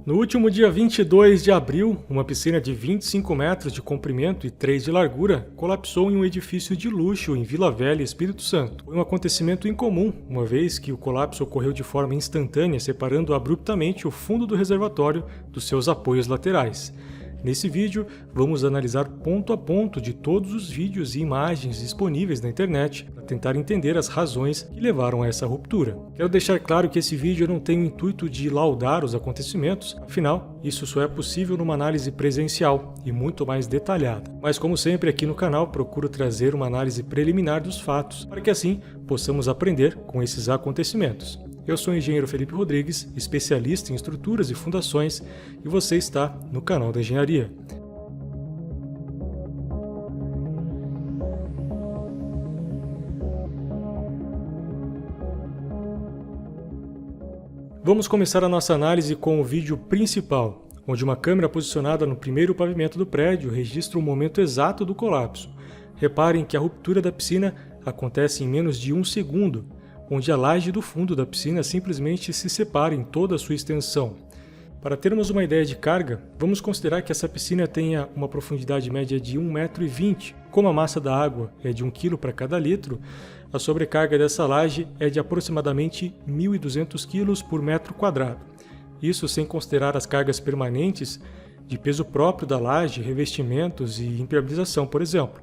No último dia 22 de abril, uma piscina de 25 metros de comprimento e 3 de largura colapsou em um edifício de luxo em Vila Velha, Espírito Santo. Foi um acontecimento incomum, uma vez que o colapso ocorreu de forma instantânea, separando abruptamente o fundo do reservatório dos seus apoios laterais. Nesse vídeo, vamos analisar ponto a ponto de todos os vídeos e imagens disponíveis na internet para tentar entender as razões que levaram a essa ruptura. Quero deixar claro que esse vídeo não tem o intuito de laudar os acontecimentos, afinal, isso só é possível numa análise presencial e muito mais detalhada. Mas como sempre aqui no canal, procuro trazer uma análise preliminar dos fatos, para que assim possamos aprender com esses acontecimentos. Eu sou o engenheiro Felipe Rodrigues, especialista em estruturas e fundações, e você está no canal da Engenharia. Vamos começar a nossa análise com o vídeo principal, onde uma câmera posicionada no primeiro pavimento do prédio registra o momento exato do colapso. Reparem que a ruptura da piscina acontece em menos de 1 segundo, onde a laje do fundo da piscina simplesmente se separa em toda a sua extensão. Para termos uma ideia de carga, vamos considerar que essa piscina tenha uma profundidade média de 1,20 m. Como a massa da água é de 1 kg para cada litro, a sobrecarga dessa laje é de aproximadamente 1.200 kg por metro quadrado. Isso sem considerar as cargas permanentes de peso próprio da laje, revestimentos e impermeabilização, por exemplo,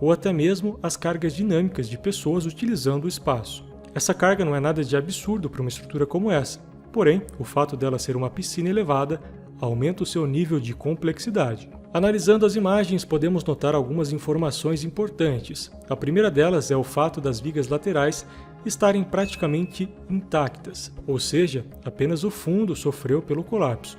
ou até mesmo as cargas dinâmicas de pessoas utilizando o espaço. Essa carga não é nada de absurdo para uma estrutura como essa, porém, o fato dela ser uma piscina elevada aumenta o seu nível de complexidade. Analisando as imagens, podemos notar algumas informações importantes. A primeira delas é o fato das vigas laterais estarem praticamente intactas, ou seja, apenas o fundo sofreu pelo colapso.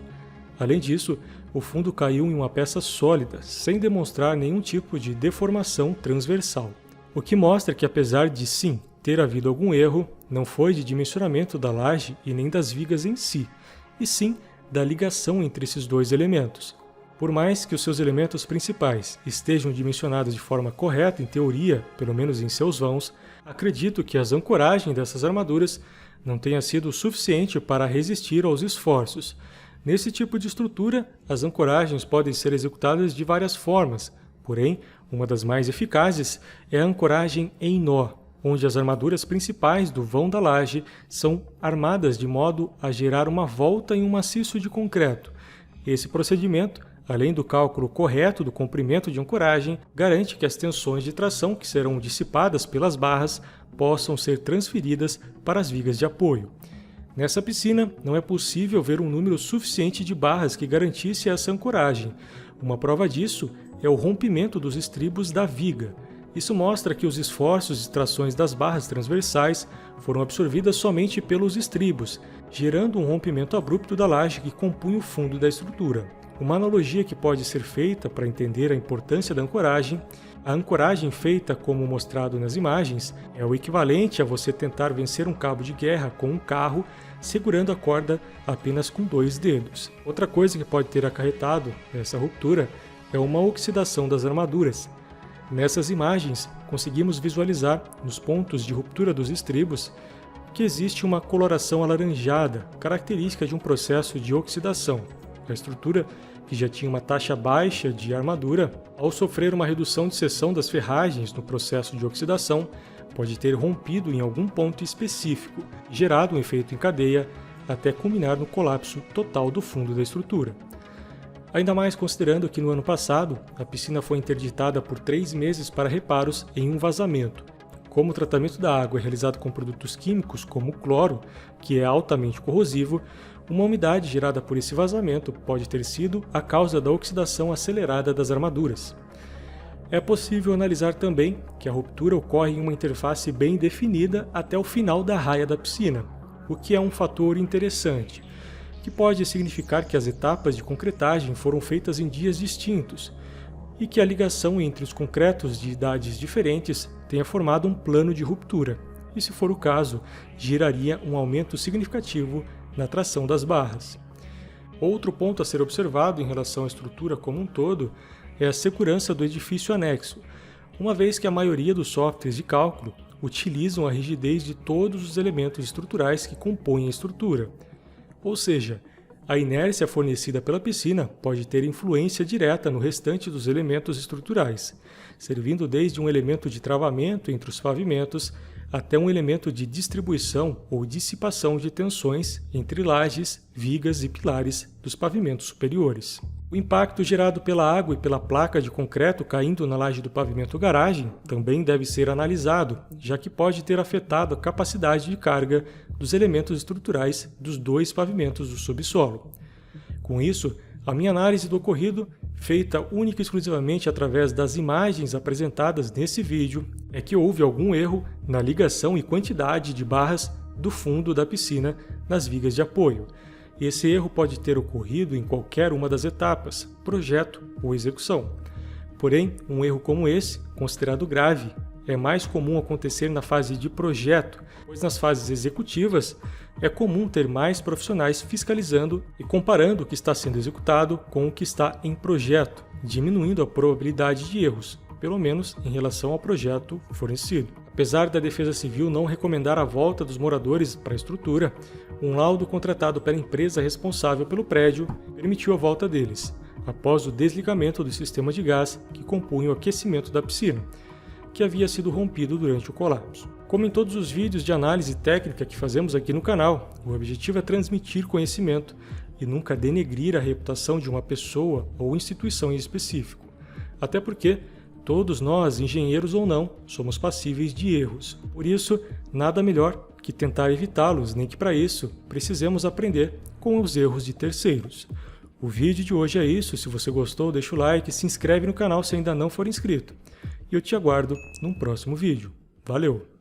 Além disso, o fundo caiu em uma peça sólida, sem demonstrar nenhum tipo de deformação transversal, o que mostra que, apesar de sim ter havido algum erro, não foi de dimensionamento da laje e nem das vigas em si, e sim da ligação entre esses dois elementos. Por mais que os seus elementos principais estejam dimensionados de forma correta, em teoria, pelo menos em seus vãos, acredito que as ancoragens dessas armaduras não tenha sido o suficiente para resistir aos esforços. Nesse tipo de estrutura, as ancoragens podem ser executadas de várias formas, porém, uma das mais eficazes é a ancoragem em nó, onde as armaduras principais do vão da laje são armadas de modo a gerar uma volta em um maciço de concreto. Esse procedimento, além do cálculo correto do comprimento de ancoragem, garante que as tensões de tração que serão dissipadas pelas barras possam ser transferidas para as vigas de apoio. Nessa piscina, não é possível ver um número suficiente de barras que garantisse essa ancoragem. Uma prova disso é o rompimento dos estribos da viga. Isso mostra que os esforços e trações das barras transversais foram absorvidas somente pelos estribos, gerando um rompimento abrupto da laje que compunha o fundo da estrutura. Uma analogia que pode ser feita para entender a importância da ancoragem: a ancoragem feita como mostrado nas imagens é o equivalente a você tentar vencer um cabo de guerra com um carro segurando a corda apenas com 2 dedos. Outra coisa que pode ter acarretado essa ruptura é uma oxidação das armaduras. Nessas imagens, conseguimos visualizar, nos pontos de ruptura dos estribos, que existe uma coloração alaranjada, característica de um processo de oxidação. A estrutura, que já tinha uma taxa baixa de armadura, ao sofrer uma redução de seção das ferragens no processo de oxidação, pode ter rompido em algum ponto específico, gerado um efeito em cadeia, até culminar no colapso total do fundo da estrutura. Ainda mais considerando que no ano passado, a piscina foi interditada por 3 meses para reparos em um vazamento. Como o tratamento da água é realizado com produtos químicos como o cloro, que é altamente corrosivo, uma umidade gerada por esse vazamento pode ter sido a causa da oxidação acelerada das armaduras. É possível analisar também que a ruptura ocorre em uma interface bem definida até o final da raia da piscina, o que é um fator interessante, que pode significar que as etapas de concretagem foram feitas em dias distintos e que a ligação entre os concretos de idades diferentes tenha formado um plano de ruptura, e se for o caso, geraria um aumento significativo na tração das barras. Outro ponto a ser observado em relação à estrutura como um todo é a segurança do edifício anexo, uma vez que a maioria dos softwares de cálculo utilizam a rigidez de todos os elementos estruturais que compõem a estrutura. Ou seja, A inércia fornecida pela piscina pode ter influência direta no restante dos elementos estruturais, servindo desde um elemento de travamento entre os pavimentos até um elemento de distribuição ou dissipação de tensões entre lajes, vigas e pilares dos pavimentos superiores. O impacto gerado pela água e pela placa de concreto caindo na laje do pavimento garagem também deve ser analisado, já que pode ter afetado a capacidade de carga dos elementos estruturais dos dois pavimentos do subsolo. Com isso, a minha análise do ocorrido, feita única e exclusivamente através das imagens apresentadas nesse vídeo, é que houve algum erro na ligação e quantidade de barras do fundo da piscina nas vigas de apoio. E esse erro pode ter ocorrido em qualquer uma das etapas, projeto ou execução. Porém, um erro como esse, considerado grave, é mais comum acontecer na fase de projeto, pois nas fases executivas é comum ter mais profissionais fiscalizando e comparando o que está sendo executado com o que está em projeto, diminuindo a probabilidade de erros, pelo menos em relação ao projeto fornecido. Apesar da Defesa Civil não recomendar a volta dos moradores para a estrutura, um laudo contratado pela empresa responsável pelo prédio permitiu a volta deles, após o desligamento do sistema de gás que compunha o aquecimento da piscina, que havia sido rompido durante o colapso. Como em todos os vídeos de análise técnica que fazemos aqui no canal, o objetivo é transmitir conhecimento e nunca denegrir a reputação de uma pessoa ou instituição em específico. Até porque todos nós, engenheiros ou não, somos passíveis de erros. Por isso, nada melhor que tentar evitá-los, nem que para isso precisemos aprender com os erros de terceiros. O vídeo de hoje é isso. Se você gostou, deixa o like e se inscreve no canal se ainda não for inscrito. E eu te aguardo num próximo vídeo. Valeu!